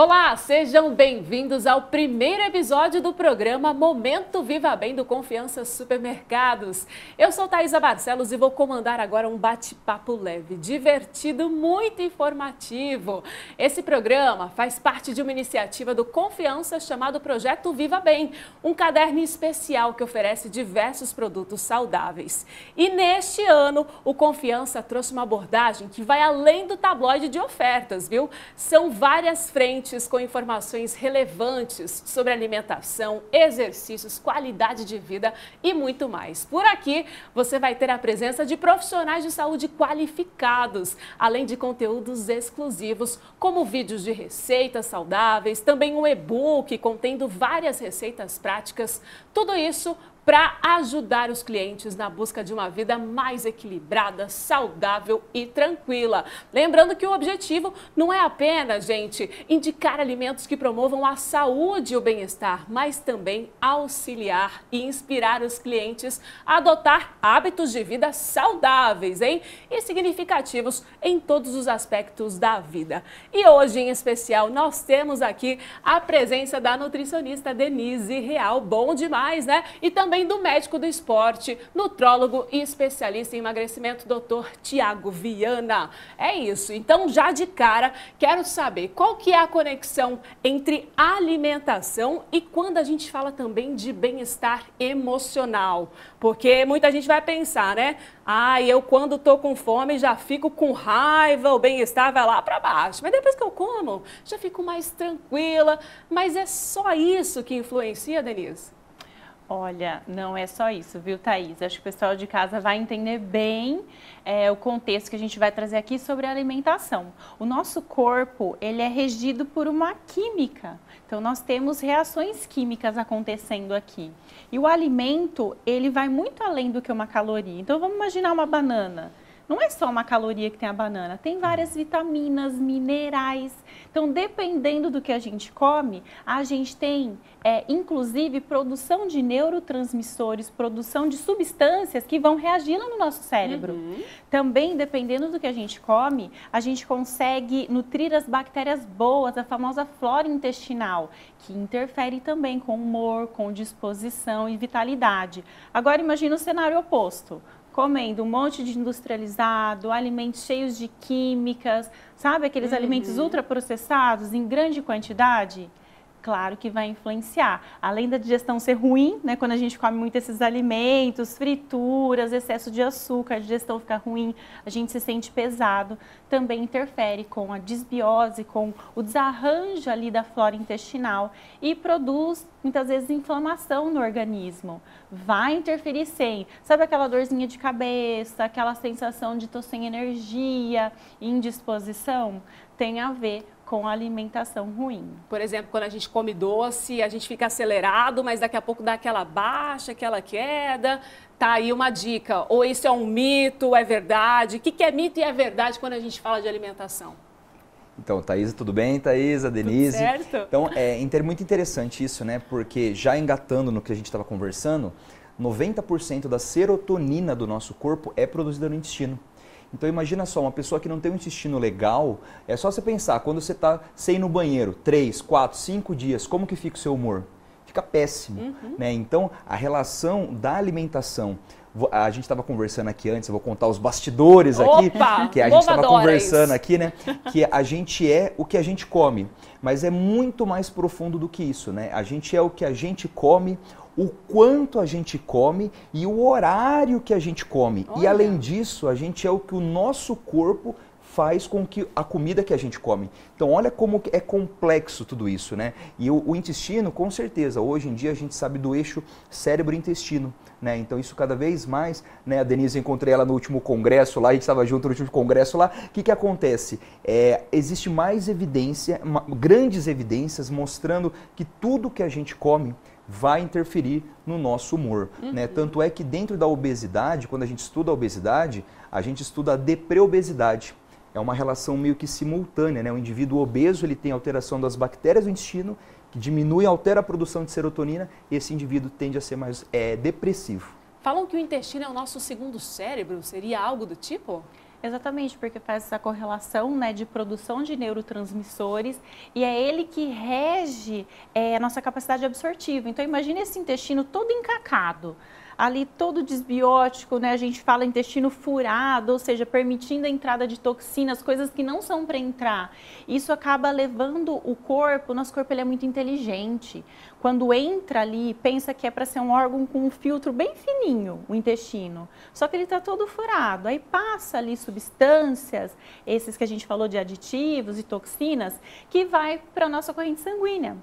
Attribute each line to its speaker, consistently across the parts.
Speaker 1: Olá, sejam bem-vindos ao primeiro episódio do programa Momento Viva Bem do Confiança Supermercados. Eu sou Thaisa Barcelos e vou comandar agora um bate-papo leve, divertido, muito informativo. Esse programa faz parte de uma iniciativa do Confiança chamado Projeto Viva Bem, um caderno especial que oferece diversos produtos saudáveis. E neste ano, o Confiança trouxe uma abordagem que vai além do tabloide de ofertas, viu? São várias frentes com informações relevantes sobre alimentação, exercícios, qualidade de vida e muito mais. Por aqui, você vai ter a presença de profissionais de saúde qualificados, além de conteúdos exclusivos, como vídeos de receitas saudáveis, também um e-book contendo várias receitas práticas, tudo isso para ajudar os clientes na busca de uma vida mais equilibrada, saudável e tranquila. Lembrando que o objetivo não é apenas, gente, indicar alimentos que promovam a saúde e o bem-estar, mas também auxiliar e inspirar os clientes a adotar hábitos de vida saudáveis, hein? E significativos em todos os aspectos da vida. E hoje, em especial, nós temos aqui a presença da nutricionista Denise Real. Bom demais, né? E também do médico do esporte, nutrólogo e especialista em emagrecimento, Dr. Tiago Viana. É isso. Então, já de cara, quero saber qual que é a conexão entre alimentação e quando a gente fala também de bem-estar emocional. Porque muita gente vai pensar, né? Eu quando tô com fome já fico com raiva, o bem-estar vai lá para baixo. Mas depois que eu como, já fico mais tranquila. Mas é só isso que influencia, Denise?
Speaker 2: Olha, não é só isso, viu, Thaís? Acho que o pessoal de casa vai entender bem o contexto que a gente vai trazer aqui sobre a alimentação. O nosso corpo, ele é regido por uma química. Então, nós temos reações químicas acontecendo aqui. E o alimento, ele vai muito além do que uma caloria. Então, vamos imaginar uma banana. Não é só uma caloria que tem a banana, tem várias vitaminas, minerais. Então, dependendo do que a gente come, a gente tem, inclusive, produção de neurotransmissores, produção de substâncias que vão reagir lá no nosso cérebro. Também, dependendo do que a gente come, a gente consegue nutrir as bactérias boas, a famosa flora intestinal, que interfere também com humor, com disposição e vitalidade. Agora, imagina o cenário oposto. Comendo um monte de industrializado, alimentos cheios de químicas, sabe? Aqueles alimentos ultraprocessados em grande quantidade. Claro que vai influenciar. Além da digestão ser ruim, né? Quando a gente come muito esses alimentos, frituras, excesso de açúcar, a digestão fica ruim, a gente se sente pesado, também interfere com a desbiose, com o desarranjo ali da flora intestinal e produz muitas vezes inflamação no organismo. Vai interferir sim. Sabe aquela dorzinha de cabeça, aquela sensação de tô sem energia, indisposição? Tem a ver com a alimentação ruim.
Speaker 1: Por exemplo, quando a gente come doce, a gente fica acelerado, mas daqui a pouco dá aquela baixa, aquela queda. Tá aí uma dica. Ou isso é um mito, é verdade? O que é mito e é verdade quando a gente fala de alimentação?
Speaker 3: Então, Thaisa, tudo bem? Thaisa, Denise.
Speaker 1: Tudo certo?
Speaker 3: Então, é muito interessante isso, né? Porque já engatando no que a gente estava conversando, 90% da serotonina do nosso corpo é produzida no intestino. Então imagina só, uma pessoa que não tem um intestino legal, é só você pensar, quando você está sem ir no banheiro, 3, 4, 5 dias, como que fica o seu humor? Fica péssimo, né? Então a relação da alimentação, a gente estava conversando aqui antes, eu vou contar os bastidores aqui, que a gente estava conversando aqui, né? Que a gente é o que a gente come, mas é muito mais profundo do que isso, né? A gente é o que a gente come, o quanto a gente come e o horário que a gente come. Olha. E além disso, a gente é o que o nosso corpo faz com que a comida que a gente come. Então olha como é complexo tudo isso, né? E o intestino, com certeza, hoje em dia a gente sabe do eixo cérebro-intestino, né? Então isso cada vez mais, né? A Denise, eu encontrei ela no último congresso lá, a gente estava junto no último congresso lá. O que acontece? Existe mais evidência, grandes evidências mostrando que tudo que a gente come vai interferir no nosso humor, né? Tanto é que dentro da obesidade, quando a gente estuda a obesidade, a gente estuda a depreobesidade. É uma relação meio que simultânea, né? O indivíduo obeso, ele tem alteração das bactérias do intestino, que diminui e altera a produção de serotonina, e esse indivíduo tende a ser mais depressivo.
Speaker 1: Falam que o intestino é o nosso segundo cérebro, seria algo do tipo?
Speaker 2: Exatamente, porque faz essa correlação, né, de produção de neurotransmissores e é ele que rege a nossa capacidade absortiva. Então, imagine esse intestino todo encacado, ali todo desbiótico, né? A gente fala intestino furado, ou seja, permitindo a entrada de toxinas, coisas que não são para entrar. Isso acaba levando o nosso corpo ele é muito inteligente. Quando entra ali, pensa que é para ser um órgão com um filtro bem fininho, o intestino. Só que ele está todo furado. Aí passa ali substâncias, esses que a gente falou de aditivos e toxinas, que vai para a nossa corrente sanguínea.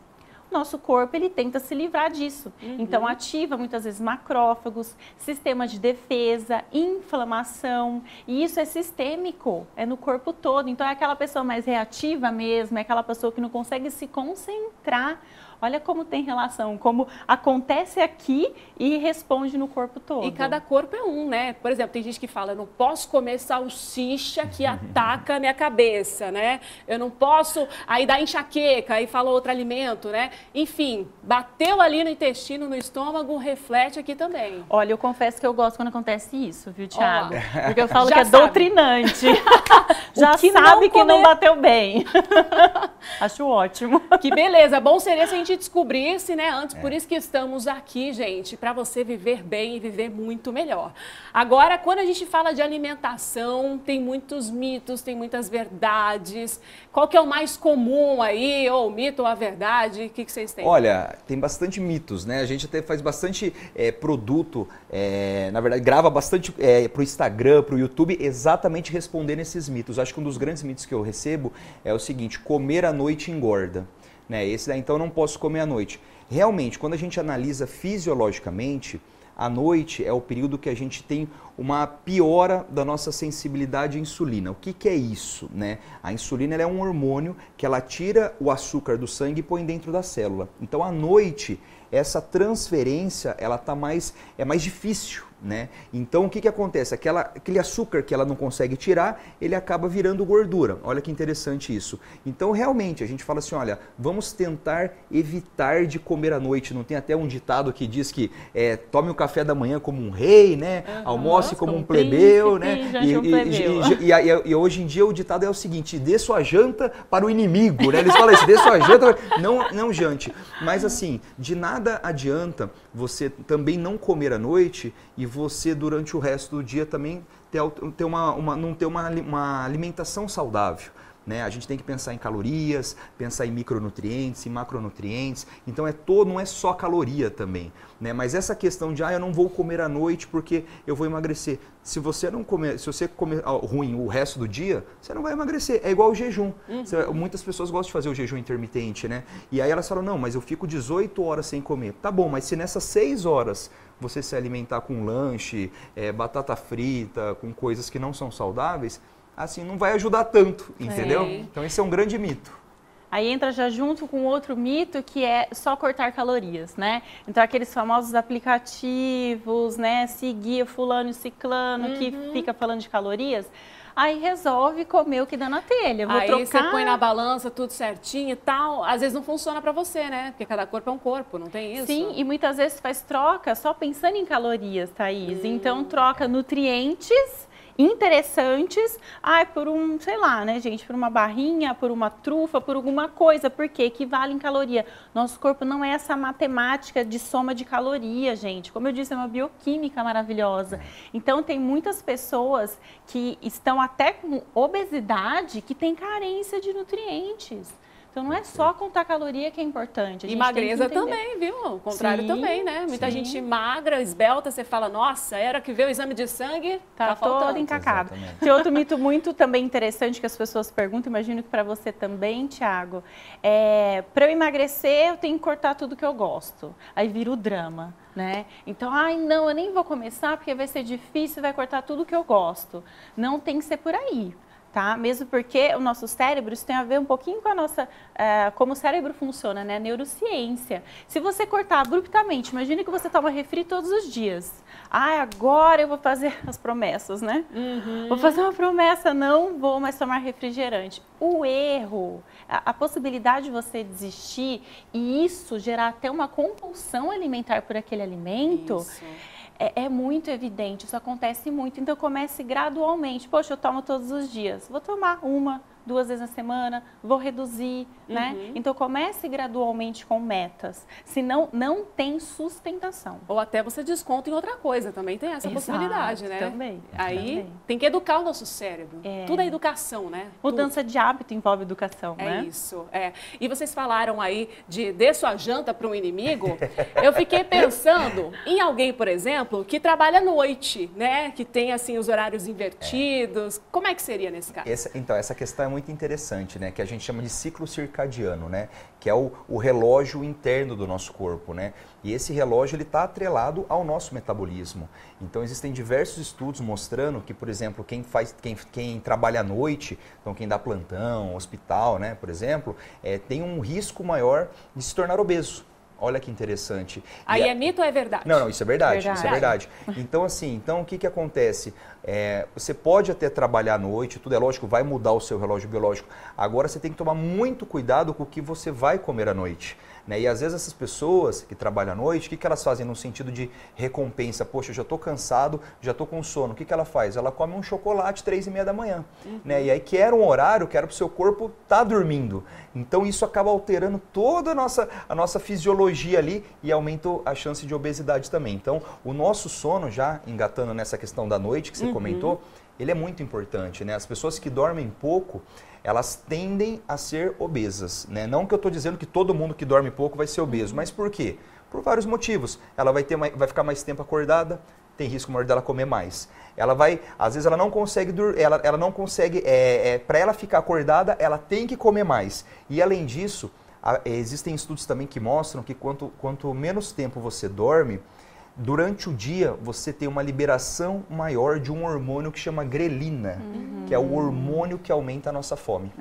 Speaker 2: Nosso corpo, ele tenta se livrar disso. Então, ativa muitas vezes macrófagos, sistema de defesa, inflamação. E isso é sistêmico, é no corpo todo. Então, é aquela pessoa mais reativa mesmo, é aquela pessoa que não consegue se concentrar. Olha como tem relação, como acontece aqui e responde no corpo todo.
Speaker 1: E cada corpo é um, né? Por exemplo, tem gente que fala, eu não posso comer salsicha que ataca a minha cabeça, né? Eu não posso, aí dá enxaqueca, aí fala outro alimento, né? Enfim, bateu ali no intestino, no estômago, reflete aqui também.
Speaker 2: Olha, eu confesso que eu gosto quando acontece isso, viu, Thiago? Porque eu falo
Speaker 1: Já
Speaker 2: que é
Speaker 1: sabe.
Speaker 2: doutrinante. Já
Speaker 1: que
Speaker 2: sabe
Speaker 1: não
Speaker 2: que não
Speaker 1: comer.
Speaker 2: bateu bem. Acho ótimo.
Speaker 1: Que beleza, bom seria se a gente descobrisse, né, antes, por isso que estamos aqui, gente, para você viver bem e viver muito melhor. Agora, quando a gente fala de alimentação, tem muitos mitos, tem muitas verdades. Qual que é o mais comum aí, ou o mito ou a verdade? O que vocês têm?
Speaker 3: Olha, tem bastante mitos, né? A gente até faz bastante produto, na verdade, grava bastante para o Instagram, para o YouTube, exatamente respondendo esses mitos. Acho que um dos grandes mitos que eu recebo é o seguinte: comer à noite engorda. Né? Esse daí, então, eu não posso comer à noite. Realmente, quando a gente analisa fisiologicamente, a noite é o período que a gente tem uma piora da nossa sensibilidade à insulina. O que é isso? Né? A insulina ela é um hormônio que ela tira o açúcar do sangue e põe dentro da célula. Então, à noite, essa transferência ela é mais difícil. Né? Então o que acontece? Aquele açúcar que ela não consegue tirar, ele acaba virando gordura. Olha que interessante isso. Então realmente a gente fala assim, olha, vamos tentar evitar de comer à noite. Não tem até um ditado que diz que tome o café da manhã como um rei, né? Almoce como um plebeu, né? E hoje em dia o ditado é o seguinte: dê sua janta para o inimigo, né? Eles falam isso, dê sua janta, não jante. Mas assim, de nada adianta você também não comer à noite e você durante o resto do dia também não ter uma alimentação saudável. Né? A gente tem que pensar em calorias, pensar em micronutrientes, em macronutrientes. Então não é só caloria também. Né? Mas essa questão de eu não vou comer à noite porque eu vou emagrecer. Se você comer ruim o resto do dia, você não vai emagrecer. É igual o jejum. Muitas pessoas gostam de fazer o jejum intermitente, né? E aí elas falam, não, mas eu fico 18 horas sem comer. Tá bom, mas se nessas 6 horas você se alimentar com lanche, batata frita, com coisas que não são saudáveis, assim não vai ajudar tanto, entendeu? Então esse é um grande mito.
Speaker 2: Aí entra já junto com outro mito que é só cortar calorias, né? Então aqueles famosos aplicativos, né? Seguir fulano e ciclano que fica falando de calorias. Aí resolve comer o que dá na telha.
Speaker 1: Aí você põe na balança tudo certinho e tal. Às vezes não funciona pra você, né? Porque cada corpo é um corpo, não tem isso?
Speaker 2: Sim, e muitas vezes faz troca só pensando em calorias, Thaís. Então troca nutrientes interessantes, por sei lá, né, gente, por uma barrinha, por uma trufa, por alguma coisa, porque equivale em caloria. Nosso corpo não é essa matemática de soma de caloria, gente. Como eu disse, é uma bioquímica maravilhosa. Então, tem muitas pessoas que estão até com obesidade que têm carência de nutrientes. Então, não é só contar caloria que é importante.
Speaker 1: E magreza também, viu? O contrário também, né? Muita gente magra, esbelta, você fala, nossa, era que vê o exame de sangue, tá
Speaker 2: todo encacado. Tem outro mito muito também interessante que as pessoas perguntam, imagino que para você também, Thiago, para eu emagrecer, eu tenho que cortar tudo que eu gosto. Aí vira o drama, né? Então, não, eu nem vou começar porque vai ser difícil, vai cortar tudo que eu gosto. Não tem que ser por aí. Tá? Mesmo porque o nosso cérebro, isso tem a ver um pouquinho com a nossa, como o cérebro funciona, né? A neurociência. Se você cortar abruptamente, imagine que você toma refri todos os dias. Agora eu vou fazer as promessas, né? Vou fazer uma promessa, não vou mais tomar refrigerante. O erro, a possibilidade de você desistir e isso gerar até uma compulsão alimentar por aquele alimento... é muito evidente, isso acontece muito. Então comece gradualmente. Poxa, eu tomo todos os dias, vou tomar 1, 2 vezes na semana, vou reduzir, né? Então comece gradualmente com metas, senão não tem sustentação.
Speaker 1: Ou até você desconta em outra coisa, também tem essa possibilidade, né?
Speaker 2: Também.
Speaker 1: Aí tem que educar o nosso cérebro. Tudo é educação, né?
Speaker 2: Mudança de hábito envolve educação, né?
Speaker 1: É isso, E vocês falaram aí de dê sua janta para um inimigo. Eu fiquei pensando em alguém, por exemplo, que trabalha à noite, né? Que tem, assim, os horários invertidos. Como é que seria nesse caso?
Speaker 3: Essa questão é muito interessante, né? Que a gente chama de ciclo circadiano, né? Que é o relógio interno do nosso corpo, né? E esse relógio ele está atrelado ao nosso metabolismo. Então existem diversos estudos mostrando que, por exemplo, quem trabalha à noite, então quem dá plantão, hospital, né, por exemplo, tem um risco maior de se tornar obeso. Olha que interessante.
Speaker 1: Aí é mito ou é verdade?
Speaker 3: Não, isso é verdade. Isso é verdade. Então, assim, o que acontece? Você pode até trabalhar à noite, tudo é lógico, vai mudar o seu relógio biológico. Agora você tem que tomar muito cuidado com o que você vai comer à noite. Né? E às vezes essas pessoas que trabalham à noite, o que elas fazem no sentido de recompensa? Poxa, eu já estou cansado, já estou com sono. O que ela faz? Ela come um chocolate 3h30 da manhã. Né? E aí que era um horário que era para o seu corpo estar dormindo. Então isso acaba alterando toda a nossa fisiologia ali e aumenta a chance de obesidade também. Então o nosso sono, já engatando nessa questão da noite que você comentou, ele é muito importante. Né? As pessoas que dormem pouco, elas tendem a ser obesas, né? Não que eu estou dizendo que todo mundo que dorme pouco vai ser obeso, mas por quê? Por vários motivos. Ela vai ficar mais tempo acordada, tem risco maior dela comer mais. Às vezes ela não consegue dormir, ela não consegue, para ela ficar acordada, ela tem que comer mais. E além disso, existem estudos também que mostram que quanto menos tempo você dorme, durante o dia você tem uma liberação maior de um hormônio que chama grelina, que é o hormônio que aumenta a nossa fome.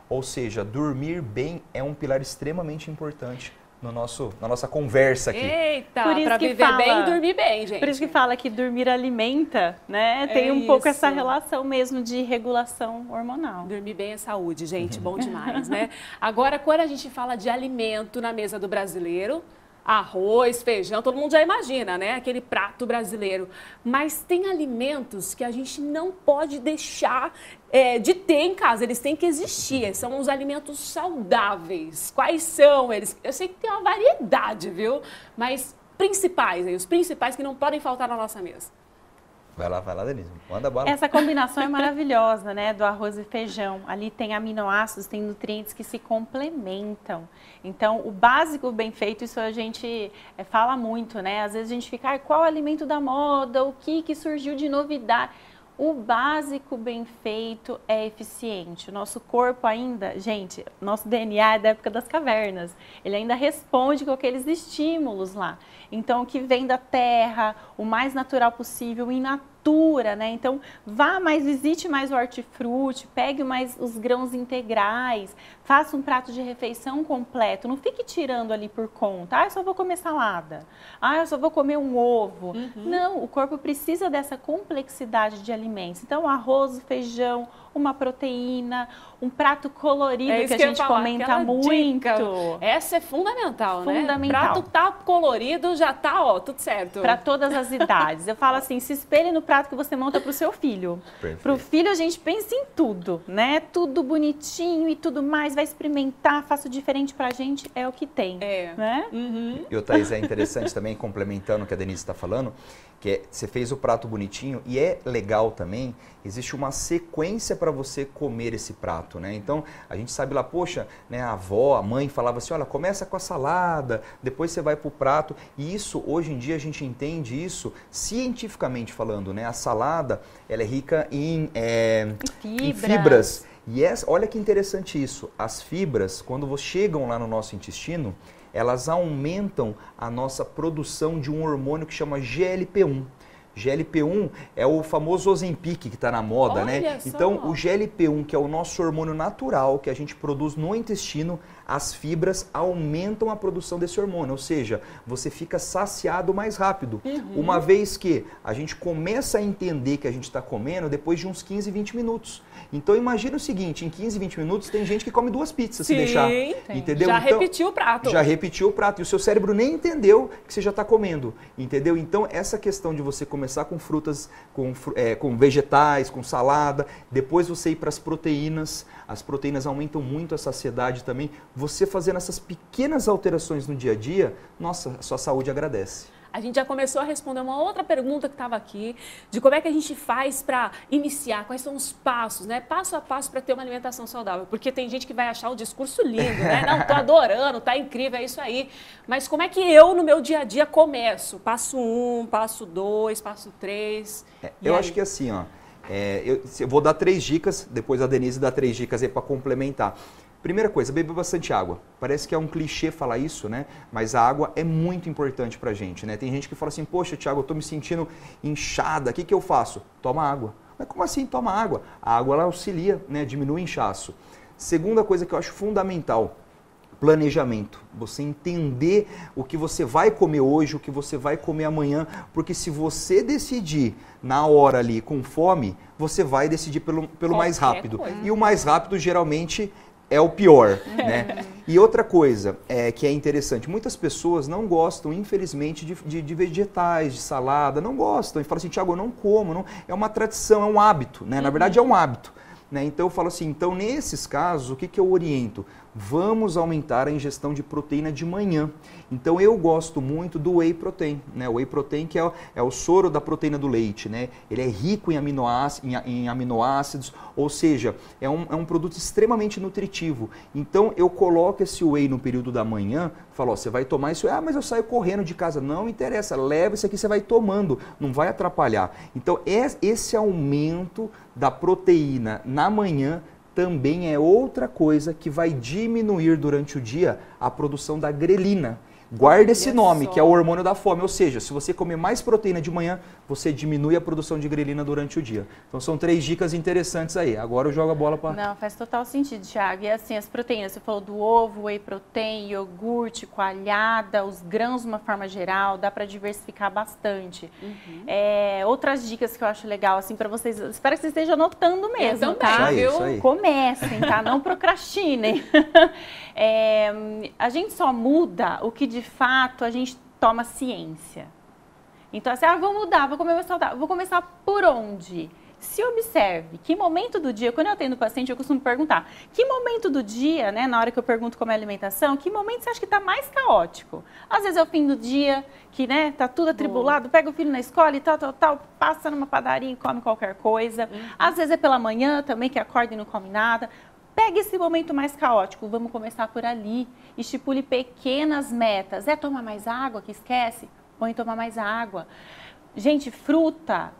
Speaker 3: Ou seja, dormir bem é um pilar extremamente importante na nossa conversa aqui.
Speaker 1: Eita, para viver bem e dormir bem, gente.
Speaker 2: Por isso que fala que dormir alimenta, né? Tem um pouco essa relação mesmo de regulação hormonal.
Speaker 1: Dormir bem é saúde, gente, bom demais, né? Agora, quando a gente fala de alimento na mesa do brasileiro, arroz, feijão, todo mundo já imagina, né? Aquele prato brasileiro. Mas tem alimentos que a gente não pode deixar de ter em casa, eles têm que existir. São os alimentos saudáveis. Quais são eles? Eu sei que tem uma variedade, viu? Mas os principais que não podem faltar na nossa mesa.
Speaker 3: Vai lá, Denise. Manda bala.
Speaker 2: Essa combinação é maravilhosa, né? Do arroz e feijão. Ali tem aminoácidos, tem nutrientes que se complementam. Então, o básico bem feito, isso a gente fala muito, né? Às vezes a gente fica, qual o alimento da moda? O que surgiu de novidade? O básico bem feito é eficiente. O nosso corpo ainda, gente, nosso DNA é da época das cavernas. Ele ainda responde com aqueles estímulos lá. Então, o que vem da terra, o mais natural possível, in natura, né? Então, visite mais o hortifruti, pegue mais os grãos integrais, faça um prato de refeição completo. Não fique tirando ali por conta. Eu só vou comer salada. Eu só vou comer um ovo. Não, o corpo precisa dessa complexidade de alimentos. Então, arroz, feijão, uma proteína, um prato colorido que a gente comenta muito. Dica.
Speaker 1: Essa é fundamental, né?
Speaker 2: Fundamental.
Speaker 1: Prato tá colorido, já tá, tudo certo.
Speaker 2: Para todas as idades. Eu falo assim, se espelhe no prato que você monta para o seu filho. Para o filho a gente pensa em tudo, né? Tudo bonitinho e tudo mais, vai experimentar, faça diferente para a gente, é o que tem. Né?
Speaker 3: E o Thaís, é interessante também, complementando o que a Denise está falando, que você fez o prato bonitinho e é legal também, existe uma sequência para você comer esse prato, né? Então, a gente sabe lá, poxa, né, a avó, a mãe falava assim, olha, começa com a salada, depois você vai para o prato. E isso, hoje em dia, a gente entende isso cientificamente falando, né? A salada, ela é rica em fibras. E olha que interessante isso, as fibras, quando chegam lá no nosso intestino, elas aumentam a nossa produção de um hormônio que chama GLP-1. GLP-1 é o famoso Ozempic que está na moda, né? Então, o GLP-1, que é o nosso hormônio natural que a gente produz no intestino, as fibras aumentam a produção desse hormônio, ou seja, você fica saciado mais rápido. Uma vez que a gente começa a entender que a gente está comendo depois de uns 15, 20 minutos. Então imagina o seguinte, em 15, 20 minutos tem gente que come 2 pizzas se deixar, entendeu?
Speaker 1: Já
Speaker 3: então,
Speaker 1: repetiu o prato.
Speaker 3: Já repetiu o prato e o seu cérebro nem entendeu que você já está comendo, entendeu? Então essa questão de você começar com frutas, com vegetais, com salada, depois você ir para as proteínas aumentam muito a saciedade também. Você fazendo essas pequenas alterações no dia a dia, nossa, a sua saúde agradece.
Speaker 1: A gente já começou a responder uma outra pergunta que estava aqui, de como é que a gente faz para iniciar, quais são os passos, né? Passo a passo para ter uma alimentação saudável. Porque tem gente que vai achar o discurso lindo, né? Não, tô adorando, tá incrível, é isso aí. Mas como é que eu, no meu dia a dia, começo? Passo 1, passo 2, passo 3.
Speaker 3: Eu acho que assim, ó, eu vou dar 3 dicas, depois a Denise dá 3 dicas aí para complementar. Primeira coisa, beber bastante água. Parece que é um clichê falar isso, né? Mas a água é muito importante pra gente, né? Tem gente que fala assim, poxa, Thiago, eu tô me sentindo inchada, o que eu faço? Toma água. Mas como assim toma água? A água, ela auxilia, né? Diminui o inchaço. Segunda coisa que eu acho fundamental, planejamento. Você entender o que você vai comer hoje, o que você vai comer amanhã, porque se você decidir na hora ali com fome, você vai decidir pelo mais rápido. E o mais rápido geralmente é o pior, né? E outra coisa que é interessante, muitas pessoas não gostam, infelizmente, de vegetais, de salada, não gostam. E falam assim, Thiago, eu não como, não, é uma tradição, é um hábito, né? Na verdade é um hábito. Né? Então eu falo assim, então nesses casos, o que eu oriento? Vamos aumentar a ingestão de proteína de manhã. Então eu gosto muito do whey protein, né? O whey protein que é o soro da proteína do leite, né? Ele é rico em aminoácidos, ou seja, é um produto extremamente nutritivo. Então eu coloco esse whey no período da manhã, falo, ó, você vai tomar isso, mas eu saio correndo de casa. Não interessa, leva isso aqui, você vai tomando, não vai atrapalhar. Então esse aumento da proteína na manhã também é outra coisa que vai diminuir durante o dia a produção da grelina. Guarda esse nome, que é o hormônio da fome. Ou seja, se você comer mais proteína de manhã, você diminui a produção de grelina durante o dia. Então são 3 dicas interessantes aí. Agora eu jogo a bola para...
Speaker 2: Não, faz total sentido, Thiago. E assim, as proteínas, você falou do ovo, whey protein, iogurte, coalhada, os grãos de uma forma geral, dá para diversificar bastante. Outras dicas que eu acho legal, assim, para vocês, espero que vocês estejam anotando mesmo, tá?
Speaker 3: Isso aí.
Speaker 2: Comecem, tá? Não procrastinem. A gente só muda o que de fato a gente toma ciência. Então, assim, vou mudar, vou comer mais saudável. Vou começar por onde? Se observe, que momento do dia, quando eu atendo paciente, eu costumo perguntar, que momento do dia, né, na hora que eu pergunto como é a alimentação, que momento você acha que está mais caótico? Às vezes é o fim do dia, que, né, tá tudo atribulado, pega o filho na escola e tal, passa numa padaria e come qualquer coisa. Às vezes é pela manhã também, que acorda e não come nada. Pega esse momento mais caótico, vamos começar por ali. Estipule pequenas metas. É tomar mais água, que esquece? Põe tomar mais água. Gente, fruta.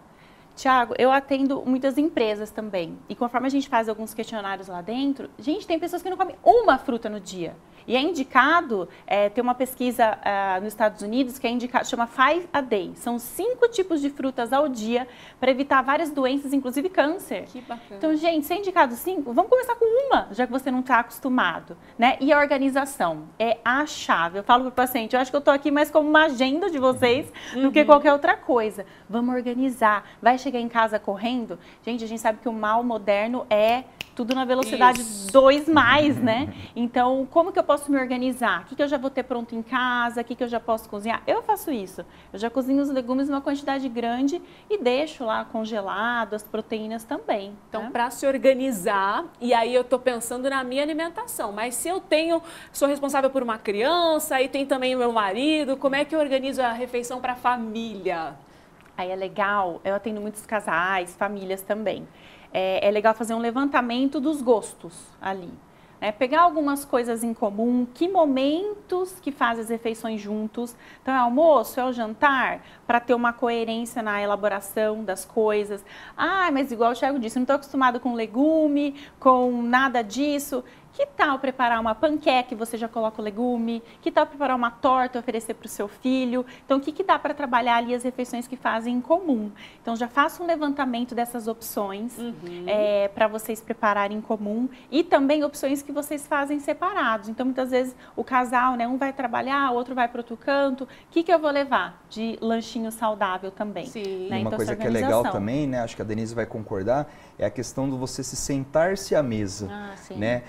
Speaker 2: Thiago, eu atendo muitas empresas também. E conforme a gente faz alguns questionários lá dentro, gente, tem pessoas que não comem uma fruta no dia. E é indicado, tem uma pesquisa nos Estados Unidos que é indicado, chama 5 a Day. São 5 tipos de frutas ao dia para evitar várias doenças, inclusive câncer.
Speaker 1: Que bacana.
Speaker 2: Então, gente, se é indicado 5, vamos começar com uma, já que você não está acostumado, né? E a organização é a chave. Eu falo para o paciente, eu acho que eu estou aqui mais como uma agenda de vocês do que qualquer outra coisa. Vamos organizar. Vai chegar em casa correndo? Gente, a gente sabe que o mal moderno é tudo na velocidade 2 mais, né? Então, como que eu posso me organizar? O que eu já vou ter pronto em casa? O que eu já posso cozinhar? Eu faço isso. Eu já cozinho os legumes em uma quantidade grande e deixo lá congelado, as proteínas também.
Speaker 1: Então, para se organizar, e aí eu tô pensando na minha alimentação, mas se eu sou responsável por uma criança e tem também o meu marido, como é que eu organizo a refeição para a família?
Speaker 2: Aí é legal, eu atendo muitos casais, famílias também. É legal fazer um levantamento dos gostos ali. Pegar algumas coisas em comum, que momentos que fazem as refeições juntos. Então, é almoço, é o jantar, para ter uma coerência na elaboração das coisas. Mas igual o Thiago disse, eu não estou acostumado com legume, com nada disso. Que tal preparar uma panqueca e você já coloca o legume? Que tal preparar uma torta e oferecer para o seu filho? Então, o que dá para trabalhar ali as refeições que fazem em comum? Então, já faça um levantamento dessas opções para vocês prepararem em comum e também opções que vocês fazem separados. Então, muitas vezes o casal, né, um vai trabalhar, o outro vai para outro canto. O que eu vou levar de lanchinho saudável também?
Speaker 1: Sim.
Speaker 3: Né? Uma
Speaker 2: então,
Speaker 3: coisa que é legal também, né, acho que a Denise vai concordar, é a questão de você se sentar-se à mesa. Né?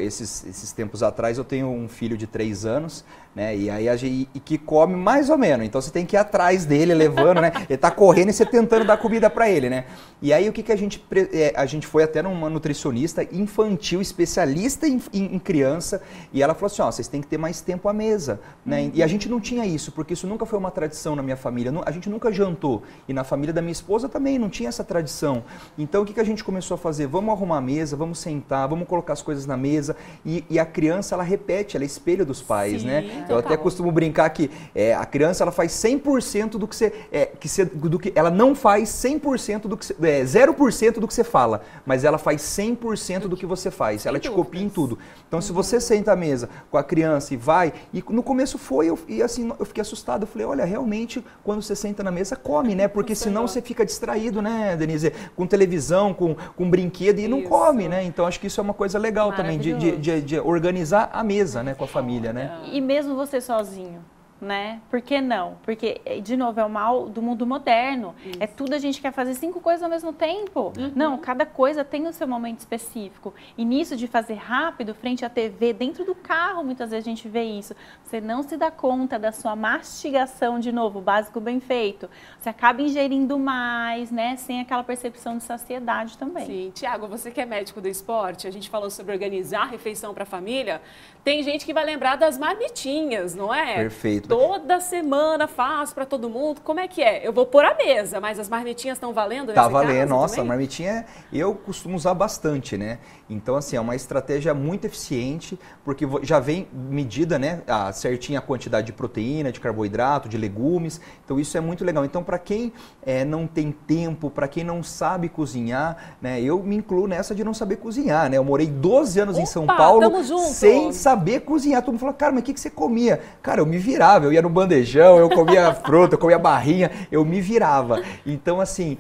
Speaker 3: Esses tempos atrás eu tenho um filho de 3 anos, né? E que come mais ou menos. Então você tem que ir atrás dele, levando, né? Ele tá correndo e você tentando dar comida para ele, né? E aí o que a gente foi até numa nutricionista infantil, especialista em criança, e ela falou assim, ó, vocês têm que ter mais tempo à mesa, né? E a gente não tinha isso, porque isso nunca foi uma tradição na minha família. A gente nunca jantou. E na família da minha esposa também não tinha essa tradição. Então o que a gente começou a fazer? Vamos arrumar a mesa, vamos sentar, vamos colocar as coisas na mesa. E a criança, ela repete, ela é espelho dos pais, né? Eu até costumo brincar que a criança, ela faz 100% do que ela não faz 100% do que 0% do que você fala, mas ela faz 100% do que você faz. Ela te copia em tudo. Então, se você senta à mesa com a criança e no começo eu fiquei assustado. Eu falei, olha, realmente, quando você senta na mesa, come, né? Porque senão você fica distraído, né, Denise? Com televisão, com brinquedo e não come, né? Então, acho que isso é uma coisa legal também, de organizar a mesa, né, com a família, né?
Speaker 2: E mesmo você sozinho, né? Por que não? Porque, de novo, é o mal do mundo moderno. Isso. É tudo, a gente quer fazer 5 coisas ao mesmo tempo. Não, cada coisa tem o seu momento específico. E nisso de fazer rápido, frente à TV, dentro do carro, muitas vezes a gente vê isso. Você não se dá conta da sua mastigação, de novo, básico bem feito. Você acaba ingerindo mais, né? Sem aquela percepção de saciedade também.
Speaker 1: Sim. Tiago, você que é médico do esporte, a gente falou sobre organizar a refeição para a família. Tem gente que vai lembrar das marmitinhas, não é?
Speaker 3: Perfeito.
Speaker 1: Toda semana faço para todo mundo. Como é que é? Eu vou pôr a mesa, mas as marmitinhas estão valendo?
Speaker 3: Tá valendo, nossa, também? A marmitinha eu costumo usar bastante, né? Então, assim, é uma estratégia muito eficiente, porque já vem medida, né, certinha a quantidade de proteína, de carboidrato, de legumes. Então, isso é muito legal. Então, para quem não tem tempo, para quem não sabe cozinhar, né, eu me incluo nessa de não saber cozinhar, né? Eu morei 12 anos em São Paulo sem saber cozinhar. Todo mundo falou, cara, mas o que você comia? Cara, eu me virava, eu ia no bandejão, eu comia fruta, eu comia barrinha, eu me virava. Então, assim,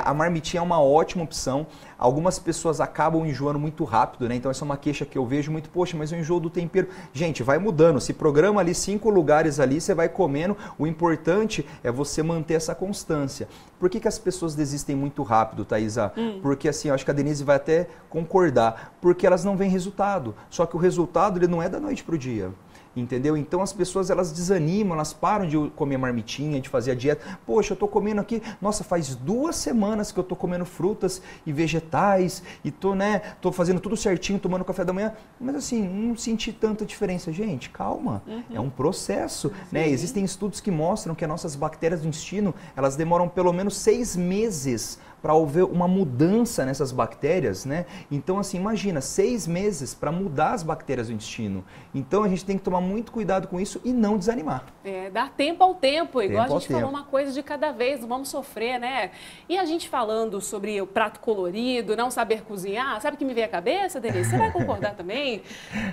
Speaker 3: a marmitinha é uma ótima opção. Algumas pessoas acabam enjoando muito rápido, né? Então essa é uma queixa que eu vejo muito, poxa, mas eu enjoo do tempero. Gente, vai mudando, se programa ali 5 lugares ali, você vai comendo, o importante é você manter essa constância. Por que as pessoas desistem muito rápido, Thaisa? Porque assim, eu acho que a Denise vai até concordar, porque elas não veem resultado. Só que o resultado, ele não é da noite para o dia. Entendeu? Então as pessoas, elas desanimam, elas param de comer marmitinha, de fazer a dieta. Poxa, eu tô comendo aqui, nossa, faz 2 semanas que eu tô comendo frutas e vegetais e tô fazendo tudo certinho, tomando café da manhã, mas assim, não senti tanta diferença. Gente, calma, é um processo, né? Existem estudos que mostram que as nossas bactérias do intestino, elas demoram pelo menos 6 meses para haver uma mudança nessas bactérias, né? Então, assim, imagina, 6 meses para mudar as bactérias do intestino. Então, a gente tem que tomar muito cuidado com isso e não desanimar.
Speaker 1: Dar tempo ao tempo, igual a gente falou, uma coisa de cada vez, não vamos sofrer, né? E a gente falando sobre o prato colorido, não saber cozinhar, sabe o que me veio à cabeça, Denise? Você vai concordar também?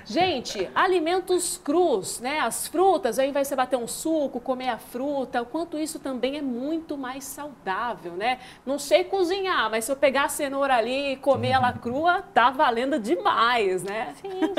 Speaker 1: Gente, alimentos crus, né? As frutas, aí vai você bater um suco, comer a fruta, o quanto isso também é muito mais saudável, né? Não sei cozinhar, mas se eu pegar a cenoura ali e comer ela crua, tá valendo demais, né?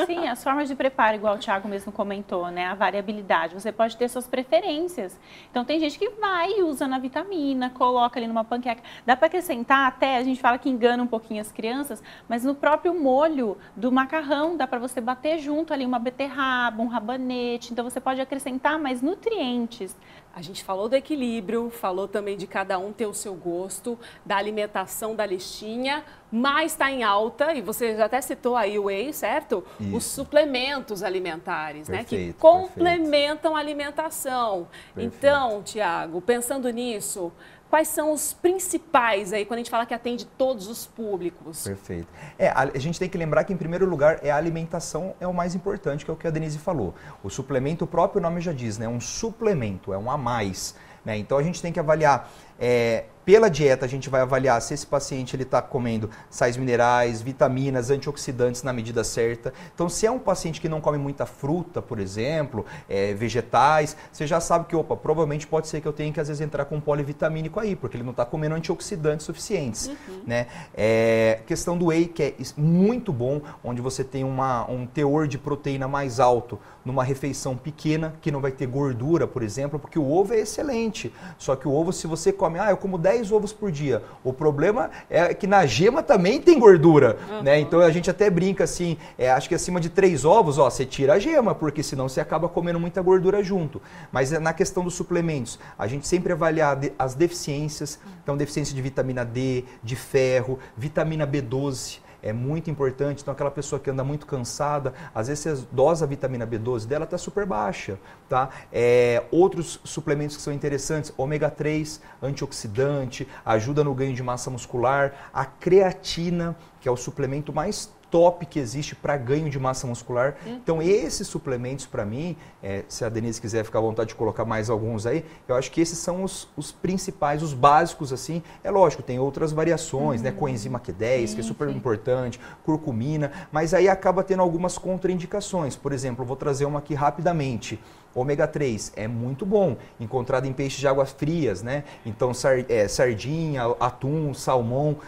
Speaker 2: Sim, as formas de preparo, igual o Thiago mesmo comentou, né? A variabilidade, você pode ter suas preferências. Então tem gente que vai e usa na vitamina, coloca ali numa panqueca. Dá para acrescentar até, a gente fala que engana um pouquinho as crianças, mas no próprio molho do macarrão dá para você bater junto ali uma beterraba, um rabanete, então você pode acrescentar mais nutrientes.
Speaker 1: A gente falou do equilíbrio, falou também de cada um ter o seu gosto, da alimentação da listinha, mas está em alta, e você já até citou aí o whey, certo? Isso. Os suplementos alimentares,
Speaker 3: perfeito,
Speaker 1: né? Que complementam a alimentação. Perfeito. Então, Tiago, pensando nisso, quais são os principais aí, quando a gente fala que atende todos os públicos?
Speaker 3: Perfeito. A gente tem que lembrar que, em primeiro lugar, a alimentação é o mais importante, que é o que a Denise falou. O suplemento, o próprio nome já diz, né? É um suplemento, é um a mais. Né? Então, a gente tem que avaliar Pela dieta, a gente vai avaliar se esse paciente está comendo sais minerais, vitaminas, antioxidantes na medida certa. Então, se é um paciente que não come muita fruta, por exemplo, vegetais, você já sabe que, opa, provavelmente pode ser que eu tenha que, às vezes, entrar com polivitamínico aí, porque ele não está comendo antioxidantes suficientes. Né? Questão do whey, que é muito bom, onde você tem um teor de proteína mais alto numa refeição pequena, que não vai ter gordura, por exemplo, porque o ovo é excelente. Só que o ovo, se você come, eu como 10 ovos por dia. O problema é que na gema também tem gordura, né? Então a gente até brinca assim, acho que acima de 3 ovos, você tira a gema, porque senão você acaba comendo muita gordura junto. Mas na questão dos suplementos, a gente sempre avalia as deficiências, então deficiência de vitamina D, de ferro, vitamina B12, é muito importante. Então aquela pessoa que anda muito cansada, às vezes a dose da vitamina B12 dela está super baixa, tá? Outros suplementos que são interessantes, ômega 3, antioxidante, ajuda no ganho de massa muscular, a creatina, que é o suplemento mais top que existe para ganho de massa muscular. Então esses suplementos para mim, se a Denise quiser ficar à vontade de colocar mais alguns aí, eu acho que esses são os principais, os básicos assim. É lógico, tem outras variações, né? Coenzima Q10, que é super importante, curcumina, mas aí acaba tendo algumas contraindicações. Por exemplo, eu vou trazer uma aqui rapidamente. Ômega 3 é muito bom, encontrado em peixes de águas frias, né? Então sardinha, atum, salmão,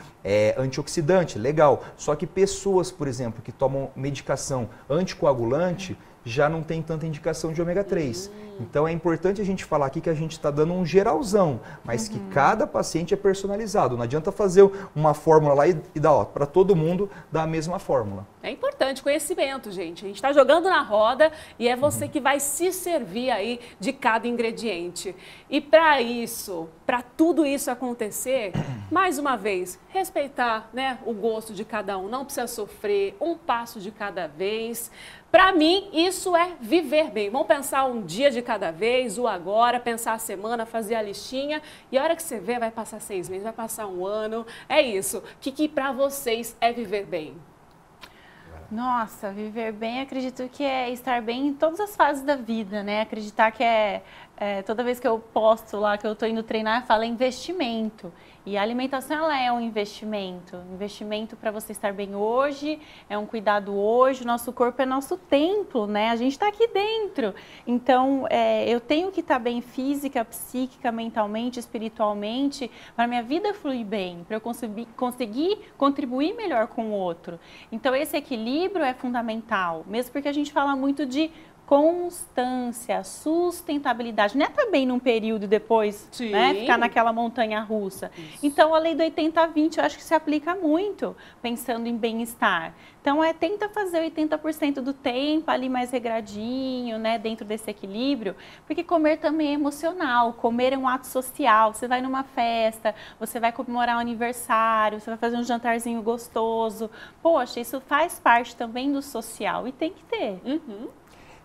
Speaker 3: antioxidante, legal. Só que pessoas, por exemplo, que tomam medicação anticoagulante, já não tem tanta indicação de ômega 3. Então é importante a gente falar aqui que a gente está dando um geralzão, mas que cada paciente é personalizado. Não adianta fazer uma fórmula lá e dar para todo mundo dar a mesma fórmula.
Speaker 1: É importante conhecimento, gente. A gente está jogando na roda e é você que vai se servir aí de cada ingrediente. E para isso, para tudo isso acontecer, mais uma vez, respeitar, né, o gosto de cada um. Não precisa sofrer, um passo de cada vez. Para mim, isso é viver bem. Vamos pensar um dia de cada vez, o agora, pensar a semana, fazer a listinha. E a hora que você vê, vai passar 6 meses, vai passar um ano. É isso. O que para vocês é viver bem?
Speaker 2: Nossa, viver bem, acredito que é estar bem em todas as fases da vida, né? Acreditar que toda vez que eu posto lá, que eu tô indo treinar, fala investimento. E a alimentação, ela é um investimento. Investimento para você estar bem hoje, é um cuidado hoje. O nosso corpo é nosso templo, né? A gente está aqui dentro. Então, eu tenho que estar bem física, psíquica, mentalmente, espiritualmente, para minha vida fluir bem, para eu conseguir contribuir melhor com o outro. Então, esse equilíbrio é fundamental, mesmo porque a gente fala muito de constância, sustentabilidade, não é também num período depois, né, ficar naquela montanha russa. Isso. Então a lei do 80-20 eu acho que se aplica muito, pensando em bem-estar. Então tenta fazer 80% do tempo ali mais regradinho, né, dentro desse equilíbrio, porque comer também é emocional, comer é um ato social. Você vai numa festa, você vai comemorar um aniversário, você vai fazer um jantarzinho gostoso. Poxa, isso faz parte também do social e tem que ter.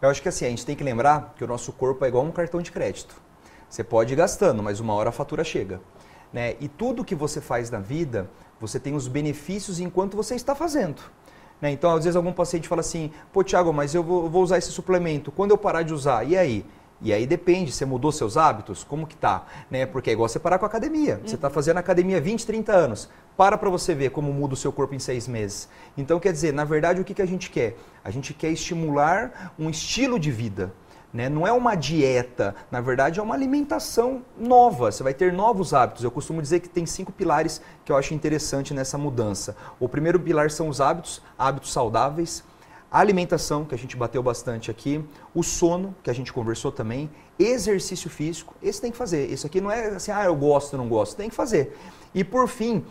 Speaker 3: Eu acho que assim, a gente tem que lembrar que o nosso corpo é igual um cartão de crédito. Você pode ir gastando, mas uma hora a fatura chega, né? E tudo que você faz na vida, você tem os benefícios enquanto você está fazendo, né? Então, às vezes algum paciente fala assim, pô, Thiago, mas eu vou usar esse suplemento, quando eu parar de usar, e aí? E aí depende, você mudou seus hábitos? Como que tá? Né? Porque é igual você parar com a academia. Você está fazendo academia 20, 30 anos. Para você ver como muda o seu corpo em 6 meses. Então, quer dizer, na verdade, o que a gente quer? A gente quer estimular um estilo de vida. Né? Não é uma dieta, na verdade é uma alimentação nova, você vai ter novos hábitos. Eu costumo dizer que tem 5 pilares que eu acho interessante nessa mudança. O primeiro pilar são os hábitos saudáveis. A alimentação, que a gente bateu bastante aqui, o sono, que a gente conversou também, exercício físico, esse tem que fazer. Isso aqui não é assim, eu gosto, não gosto, tem que fazer. E por fim,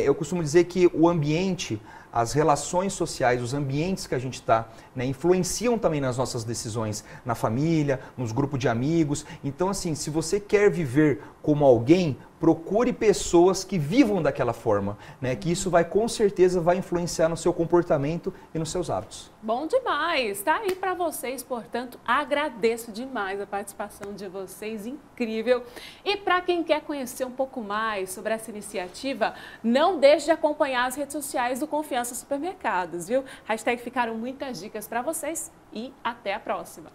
Speaker 3: eu costumo dizer que o ambiente, as relações sociais, os ambientes que a gente está, né, influenciam também nas nossas decisões, na família, nos grupos de amigos. Então, assim, se você quer viver como alguém, procure pessoas que vivam daquela forma, né, que isso vai, com certeza, vai influenciar no seu comportamento e nos seus hábitos.
Speaker 1: Bom demais! Tá aí para vocês, portanto, agradeço demais a participação de vocês, incrível. E para quem quer conhecer um pouco mais sobre essa iniciativa, não deixe de acompanhar as redes sociais do Confiança Supermercados, viu? Hashtag ficaram muitas dicas para vocês e até a próxima!